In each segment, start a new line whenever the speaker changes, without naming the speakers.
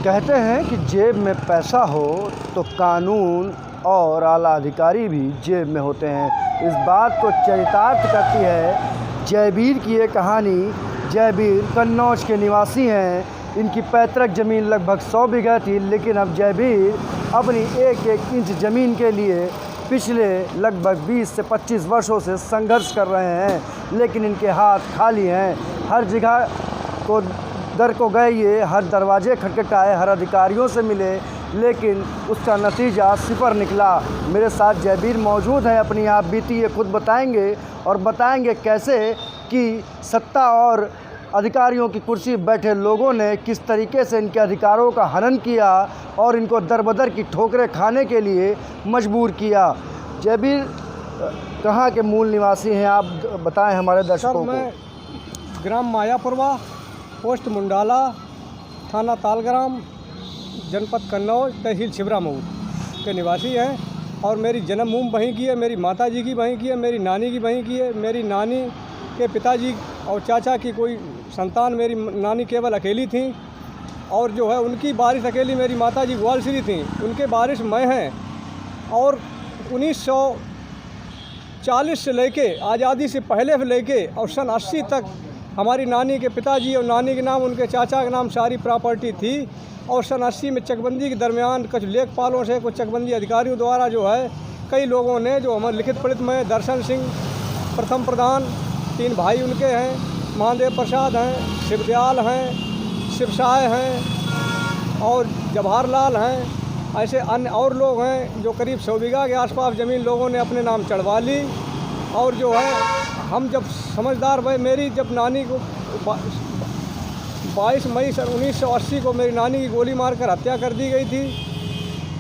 कहते हैं कि जेब में पैसा हो तो कानून और आला अधिकारी भी जेब में होते हैं। इस बात को चरितार्थ करती है जयवीर की ये कहानी। जयवीर कन्नौज के निवासी हैं। इनकी पैतृक ज़मीन लगभग 100 बीघा थी, लेकिन अब जयवीर अपनी एक एक इंच ज़मीन के लिए पिछले लगभग 20 से 25 वर्षों से संघर्ष कर रहे हैं, लेकिन इनके हाथ खाली हैं। हर जगह को दर को गए, ये हर दरवाजे खटखटाए, हर अधिकारियों से मिले, लेकिन उसका नतीजा सिफर निकला। मेरे साथ जयवीर मौजूद हैं। अपनी आप बीती ये खुद बताएंगे और बताएंगे कैसे कि सत्ता और अधिकारियों की कुर्सी पर बैठे लोगों ने किस तरीके से इनके अधिकारों का हनन किया और इनको दर-बदर की ठोकरें खाने के लिए मजबूर किया। जयवीर कहाँ के मूल निवासी हैं, आप बताएं हमारे दर्शकों को।
मैं ग्राम मायापुरवा, पोस्ट मुंडाला, थाना तालग्राम, जनपद कन्नौज, तहसील छिबरामऊ के निवासी हैं और मेरी जन्मभूमि वहीं की है, मेरी माताजी की वहीं की है, मेरी नानी की वहीं की है। मेरी नानी के पिताजी और चाचा की कोई संतान, मेरी नानी केवल अकेली थी और जो है उनकी बारिश अकेली मेरी माताजी ग्वालसिरी थी, उनके बारिश मैं हैं। और 1940 से लेके आज़ादी से पहले से लेके और सन 80 तक हमारी नानी के पिताजी और नानी के नाम, उनके चाचा के नाम सारी प्रॉपर्टी थी। और सन 80 में चकबंदी के दरमियान कुछ लेखपालों से, कुछ चकबंदी अधिकारियों द्वारा जो है कई लोगों ने, जो हमारे लिखित पढ़ित में दर्शन सिंह प्रथम प्रधान, 3 भाई उनके हैं, महादेव प्रसाद हैं, शिवदयाल हैं, शिवसाय हैं और जवाहरलाल हैं, ऐसे अन्य और लोग हैं जो करीब 100 बीघा के आसपास ज़मीन लोगों ने अपने नाम चढ़वा ली। और जो है हम जब समझदार हुए, मेरी जब नानी को 22 मई सन 1980 को मेरी नानी की गोली मारकर हत्या कर दी गई थी।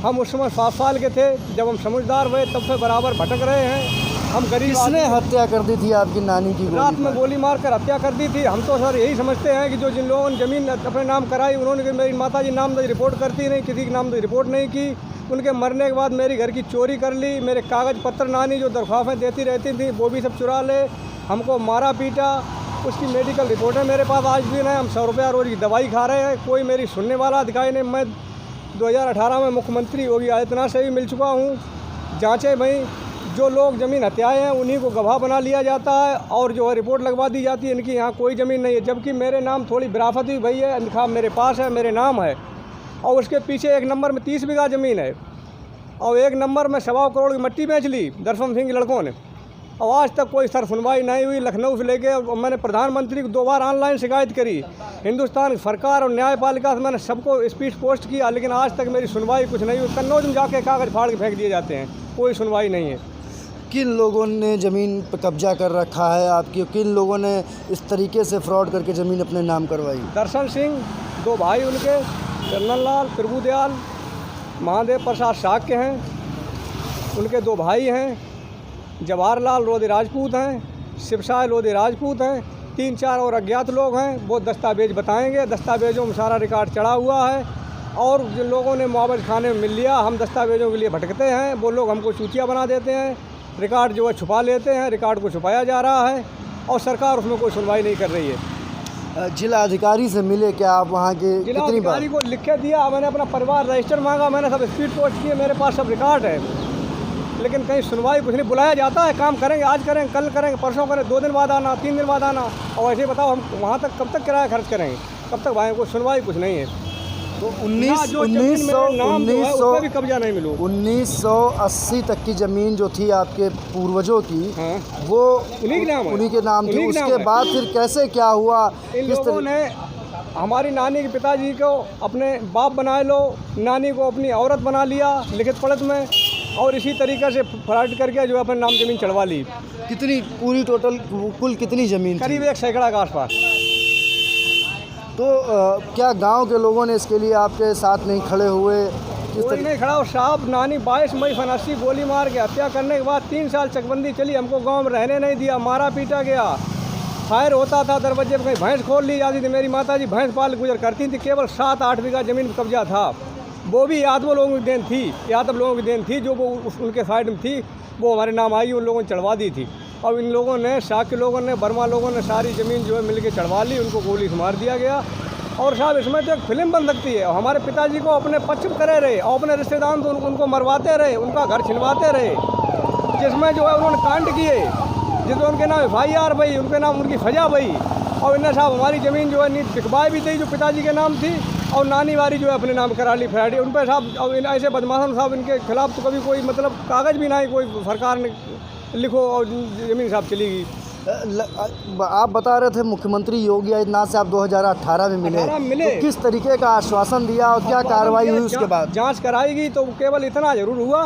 हम उस समय 7 साल के थे। जब हम समझदार हुए तब से बराबर भटक रहे हैं। हम गरीब।
किसने हत्या कर दी थी आपकी नानी की?
रात में गोली मारकर हत्या कर दी थी। हम तो सर यही समझते हैं कि जो जिन लोगों ने ज़मीन अपने नाम कराई, उन्होंने, मेरी माताजी नामदर्ज रिपोर्ट करती नहीं, किसी की नामदर्ज रिपोर्ट नहीं की। उनके मरने के बाद मेरी घर की चोरी कर ली। मेरे कागज़ पत्र नानी जो दरख्वास्तें देती रहती थी वो भी सब चुरा ले। हमको मारा पीटा। उसकी मेडिकल रिपोर्टें मेरे पास आज भी नहीं। हम 100 रुपया रोज़ की दवाई खा रहे हैं। कोई मेरी सुनने वाला अधिकारी नहीं। मैं 2018 में मुख्यमंत्री योगी आदित्यनाथ से भी मिल चुका हूँ। जाँचें भाई, जो लोग ज़मीन हत्याए हैं उन्हीं को गवाह बना लिया जाता है और जो है रिपोर्ट लगवा दी जाती है इनकी यहाँ कोई ज़मीन नहीं है, जबकि मेरे नाम थोड़ी विरासत भी भई है, इंतखाब मेरे पास है, मेरे नाम है। और उसके पीछे 1 नंबर में 30 बीघा ज़मीन है और 1 नंबर में 1.25 करोड़ की मट्टी बेच ली दर्शन सिंह के लड़कों ने। और आज तक कोई सर सुनवाई नहीं हुई। लखनऊ से लेके मैंने प्रधानमंत्री को 2 बार ऑनलाइन शिकायत करी। हिंदुस्तान सरकार और न्यायपालिका से मैंने सबको स्पीड पोस्ट किया, लेकिन आज तक मेरी सुनवाई कुछ नहीं हुई। कन्नौज में जाके कागज़ फाड़ के फेंक दिए जाते हैं, कोई सुनवाई नहीं है।
किन लोगों ने ज़मीन पर कब्जा कर रखा है आपकी? किन लोगों ने इस तरीके से फ्रॉड करके ज़मीन अपने नाम करवाई?
दर्शन सिंह, 2 भाई उनके, चंदनलाल, प्रभुदयाल, महादेव प्रसाद शाक के हैं, उनके 2 भाई हैं। जवाहरलाल लोधी राजपूत हैं, शिवसाय लोधी राजपूत हैं। 3-4 और अज्ञात लोग हैं। वो दस्तावेज बताएंगे। दस्तावेजों में सारा रिकॉर्ड चढ़ा हुआ है और जिन लोगों ने मुआवजा खाने में मिल लिया, हम दस्तावेजों के लिए भटकते हैं। वो लोग हमको चूतिया बना देते हैं। रिकॉर्ड जो है छुपा लेते हैं। रिकॉर्ड को छुपाया जा रहा है और सरकार उसमें कोई सुनवाई नहीं कर रही है।
जिला अधिकारी से मिले क्या आप वहाँ के?
जिला
कितनी बार?
अधिकारी को लिख के दिया। मैंने अपना परिवार रजिस्टर मांगा, मैंने सब स्पीड पोस्ट किए, मेरे पास सब रिकॉर्ड है, लेकिन कहीं सुनवाई कुछ नहीं। बुलाया जाता है, काम करेंगे, आज करेंगे, कल करेंगे, परसों करें, 2 दिन बाद आना, 3 दिन बाद आना। और ऐसे बताओ हम वहाँ तक कब तक किराया खर्च करेंगे, कब तक भाई? कोई सुनवाई कुछ नहीं है। तो
1980 तक की ज़मीन जो थी आपके पूर्वजों की,
हाँ,
वो
उन्हीं
के नाम थी। उसके बाद फिर कैसे क्या हुआ?
इन लोगों ने हमारी नानी के पिताजी को अपने बाप बनाए लो, नानी को अपनी औरत बना लिया लिखित पढ़त में, और इसी तरीके से फ्रॉड करके जो अपने नाम ज़मीन चढ़वा ली।
कितनी पूरी टोटल कुल कितनी ज़मीन?
करीब 1 सैकड़ा के आसपास।
तो क्या गांव के लोगों ने इसके लिए आपके साथ नहीं खड़े हुए?
कोई नहीं खड़ा। और साहब, नानी 22 मई 1980 गोली मार के हत्या करने के बाद 3 साल चकबंदी चली। हमको गांव में रहने नहीं दिया, मारा पीटा गया। फायर होता था दरवाजे पर, कहीं भैंस खोल ली जाती थी। मेरी माताजी भैंस पाल गुजर करती थी। केवल 7-8 बीघा ज़मीन पर कब्जा था। वो भी यादव लोगों की देन थी, यादव लोगों की देन थी, जो वो उनके साइड में थी, वो हमारे नाम आई, उन लोगों ने चढ़वा दी थी। और इन लोगों ने, शाक के लोगों ने, बर्मा लोगों ने सारी ज़मीन जो है मिल के चढ़वा ली। उनको गोली से मार दिया गया और साहब इसमें तो एक फिल्म बन सकती है। हमारे पिताजी को अपने पक्ष में करे रहे और अपने रिश्तेदार तो उनको मरवाते रहे, उनका घर छिनवाते रहे, जिसमें जो है उन्होंने कांड किए, जिसमें उनके नाम FIR भई, उनके नाम उनकी सजा भई। और इन्हें साहब हमारी ज़मीन जो है नीट बिकवाई भी थी जो पिताजी के नाम थी, और नानी वारी जो है अपने नाम करा ली फ्लैट। उन पर साहब और ऐसे बदमाशन साहब इनके खिलाफ तो कभी कोई मतलब कागज़ भी नहीं, कोई सरकार ने लिखो और ज़मीन साहब चली गई।
आप बता रहे थे मुख्यमंत्री योगी आदित्यनाथ से आप 2018 में मिले, तो किस तरीके का आश्वासन दिया और क्या कार्रवाई हुई उसके बाद?
जांच कराएगी तो केवल इतना ज़रूर हुआ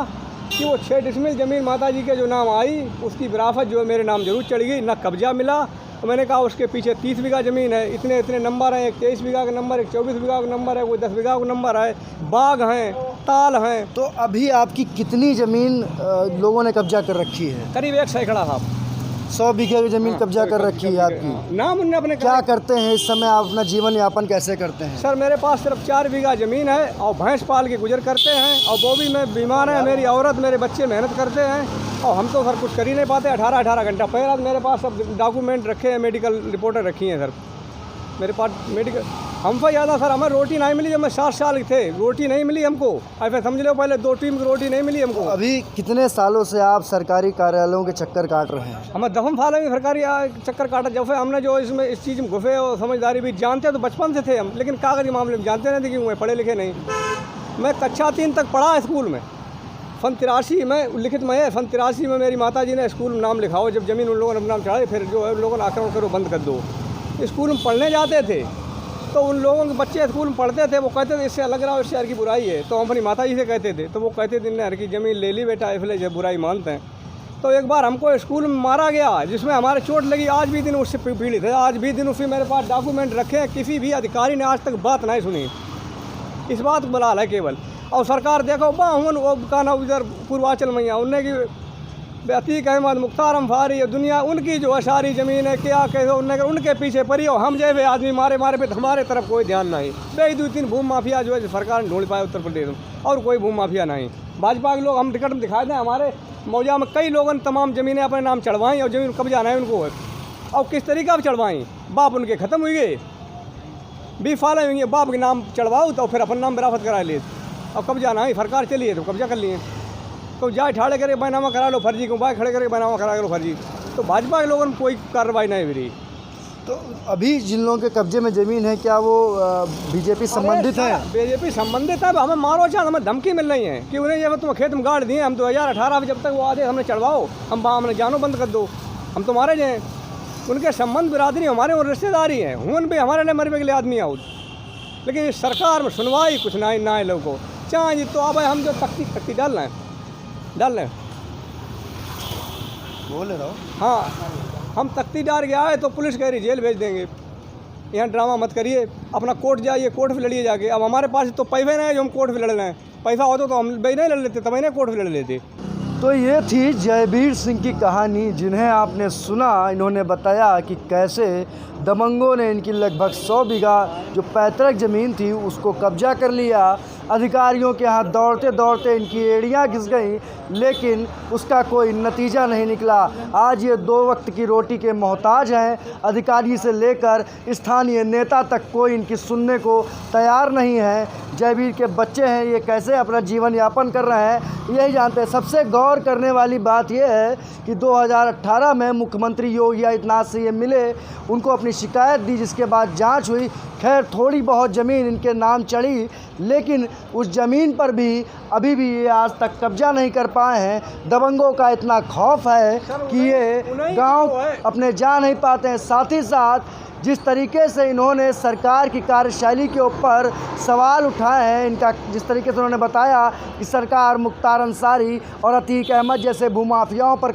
कि वो 6 डिसमिल ज़मीन माताजी के जो नाम आई उसकी विरासत जो है मेरे नाम जरूर चढ़ गई, ना कब्जा मिला। तो मैंने कहा उसके पीछे 30 बीघा ज़मीन है, इतने इतने नंबर हैं, एक 23 बीघा का नंबर, एक 24 बीघा का नंबर है, कोई 10 बीघा का नंबर है, बाग हैं, ताल हैं।
तो अभी आपकी कितनी ज़मीन लोगों ने कब्जा कर रखी है?
करीब 1 सैकड़ा साहब,
100 बीघे की ज़मीन कब्जा कर रखी है आपकी।
नाम उनने अपने
क्या करते हैं इस समय, आप अपना जीवन यापन कैसे करते हैं?
सर मेरे पास सिर्फ 4 बीघा ज़मीन है और भैंस पाल के गुजर करते हैं, और वो भी मैं बीमार है, मेरी औरत मेरे बच्चे मेहनत करते हैं और हम तो सर कुछ कर ही नहीं पाते। 18 घंटा पहले मेरे पास सब डॉक्यूमेंट रखे हैं, मेडिकल रिपोर्टें रखी हैं सर मेरे पास। मेडिकल हम पर ज़्यादा सर हमें रोटी नहीं मिली, जब मैं 7 साल के थे रोटी नहीं मिली हमको, ऐसे समझ लो पहले 2 टीम की रोटी नहीं मिली हमको।
अभी कितने सालों से आप सरकारी कार्यालयों के चक्कर काट रहे हैं?
हमें 10 साल में सरकारी चक्कर काटा, जब से हमने जो इसमें इस चीज़ में घुसे और समझदारी भी जानते तो बचपन से थे हम, लेकिन कागज़ के मामले में जानते नहीं थे कि मैं पढ़े लिखे नहीं। मैं कक्षा 3 तक पढ़ा स्कूल में, सन 83 में लिखित में है, सन 83 में मेरी माताजी ने स्कूल में नाम लिखाओ, जब ज़मीन उन लोगों ने नाम चढ़ाई फिर जो है उन लोगों ने आक्रमण करो बंद कर दो। स्कूल में पढ़ने जाते थे तो उन लोगों के बच्चे स्कूल में पढ़ते थे, वो कहते थे इससे अलग रहा, इससे हर की बुराई है, तो हम अपनी माताजी से कहते थे, तो वो कहते थे हर की ज़मीन ले ली बेटा, इसलिए जब बुराई मानते हैं। तो एक बार हमको स्कूल में मारा गया जिसमें हमारे चोट लगी, आज भी दिन उससे पीड़ित है, आज भी दिन उससे मेरे पास डॉक्यूमेंट रखे हैं, किसी भी अधिकारी ने आज तक बात नहीं सुनी। इस बात को बलाल है केवल। और सरकार देखो बाहुन वो का ना उधर पूर्वांचल में उनने की अतीक अहमद, मुख्तार अंसारी, दुनिया उनकी जो है सारी ज़मीन है, क्या कैसे उनके पीछे पड़ी हो, हम जैसे आदमी मारे पे तो हमारे तरफ कोई ध्यान नहीं। बेई 2-3 भूमि माफिया जो है सरकार ने ढूंढ पाए उत्तर प्रदेश में, और कोई भूमि माफिया नहीं। भाजपा के लोग हम टिकट में दिखाए दें, हमारे मौजा में कई लोगों ने तमाम ज़मीनें अपने नाम चढ़वाई और ज़मीन कब्जा नहीं उनको, और किस तरीका से चढ़वाई, बाप उनके ख़त्म हुई गए, 20 साल हुई, बाप के नाम चढ़वाओ तो फिर अपन नाम विरासत करा लिए, और कब्जा नहीं, सरकार चली है तो कब्जा कर लिए, तो जाए ठाड़े करके बैनामा करा लो फर्जी, को बाय खड़े करके बैनामा करा लो फर्जी। तो भाजपा के लोगों में कोई कार्रवाई नहीं हुई।
तो अभी जिन लोगों के कब्जे में ज़मीन है क्या वो बीजेपी संबंधित है?
बीजेपी संबंधित है, हमें मारो चाहे, हमें धमकी मिल रही है कि उन्हें ये तुम्हें खेत में गाड़ दिए, हम 2018 में जब तक वो आदेश हमने चढ़वाओ, हमने जानो बंद कर दो, हम तो मारे जाएँ। उनके संबंध बिरादरी हमारे और रिश्तेदारी हैं, हुन भी हमारे लिए मरवे के लिए आदमी आओ, लेकिन इस सरकार में सुनवाई कुछ ना है लोगों को चाहे। तो अब हम जो तख्ती डाल रहे हैं
बोल रहा हूँ,
हाँ हम तख्ती डाल गया है तो पुलिस कह रही जेल भेज देंगे, यहाँ ड्रामा मत करिए, अपना कोर्ट जाइए, कोर्ट भी लड़िए जाके। अब हमारे पास तो पैसे नहीं है जो हम कोर्ट भी लड़ रहे हैं, पैसा होता तो हम भाई नहीं लड़ लेते, तब नहीं कोर्ट भी लड़ लेते।
तो ये थी जयवीर सिंह की कहानी, जिन्हें आपने सुना। इन्होंने बताया कि कैसे दबंगों ने इनकी लगभग 100 बीघा जो पैतृक ज़मीन थी उसको कब्जा कर लिया। अधिकारियों के हाथ दौड़ते दौड़ते इनकी एड़ियाँ घिस गईं, लेकिन उसका कोई नतीजा नहीं निकला। आज ये 2 वक्त की रोटी के मोहताज हैं। अधिकारी से लेकर स्थानीय नेता तक कोई इनकी सुनने को तैयार नहीं है। जयवीर के बच्चे हैं, ये कैसे अपना जीवन यापन कर रहे हैं यही जानते हैं। सबसे गौर करने वाली बात यह है कि 2018 में मुख्यमंत्री योगी आदित्यनाथ से ये मिले, उनको अपनी शिकायत दी, जिसके बाद जांच हुई। खैर थोड़ी बहुत ज़मीन इनके नाम चढ़ी, लेकिन उस ज़मीन पर भी अभी भी ये आज तक कब्जा नहीं कर पाए हैं। दबंगों का इतना खौफ है कि ये गांव अपने जा नहीं पाते हैं। साथ ही साथ जिस तरीके से इन्होंने सरकार की कार्यशैली के ऊपर सवाल उठाए हैं, इनका जिस तरीके से उन्होंने बताया कि सरकार मुख्तार अंसारी और अतीक अहमद जैसे भूमाफियाओं पर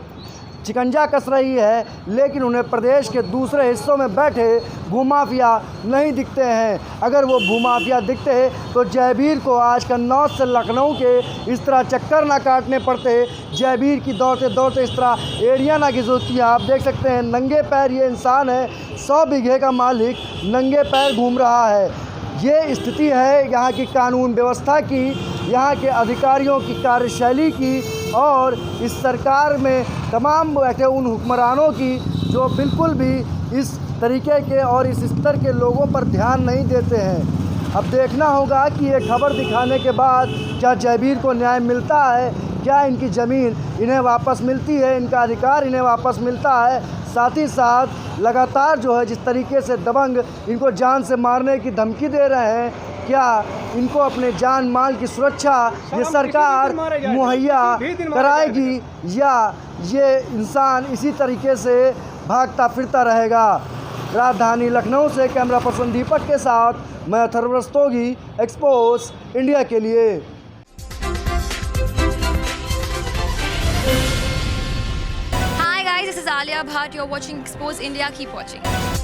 शिकंजा कस रही है, लेकिन उन्हें प्रदेश के दूसरे हिस्सों में बैठे भूमाफिया नहीं दिखते हैं। अगर वो भूमाफिया दिखते तो जयवीर को आज कन्नौज से लखनऊ के इस तरह चक्कर ना काटने पड़ते, जयवीर की दौड़ते दौड़ते इस तरह एड़ियाँ ना घिसोती हैं। आप देख सकते हैं नंगे पैर ये इंसान है, 100 बीघे का मालिक नंगे पैर घूम रहा है। ये स्थिति है यहाँ की कानून व्यवस्था की, यहाँ के अधिकारियों की कार्यशैली की, और इस सरकार में तमाम बैठे उन हुक्मरानों की जो बिल्कुल भी इस तरीके के और इस स्तर के लोगों पर ध्यान नहीं देते हैं। अब देखना होगा कि ये खबर दिखाने के बाद क्या जयवीर को न्याय मिलता है, क्या इनकी ज़मीन इन्हें वापस मिलती है, इनका अधिकार इन्हें वापस मिलता है। साथ ही साथ लगातार जो है जिस तरीके से दबंग इनको जान से मारने की धमकी दे रहे हैं, क्या इनको अपने जान माल की सुरक्षा ये सरकार मुहैया कराएगी या ये इंसान इसी तरीके से भागता फिरता रहेगा। राजधानी लखनऊ से कैमरा पर्सन दीपक के साथ मैं अथर्व रस्तोगी, एक्सपोज इंडिया के लिए।
Hi guys, this is Alia Bhatt. You're watching Expose India. Keep watching.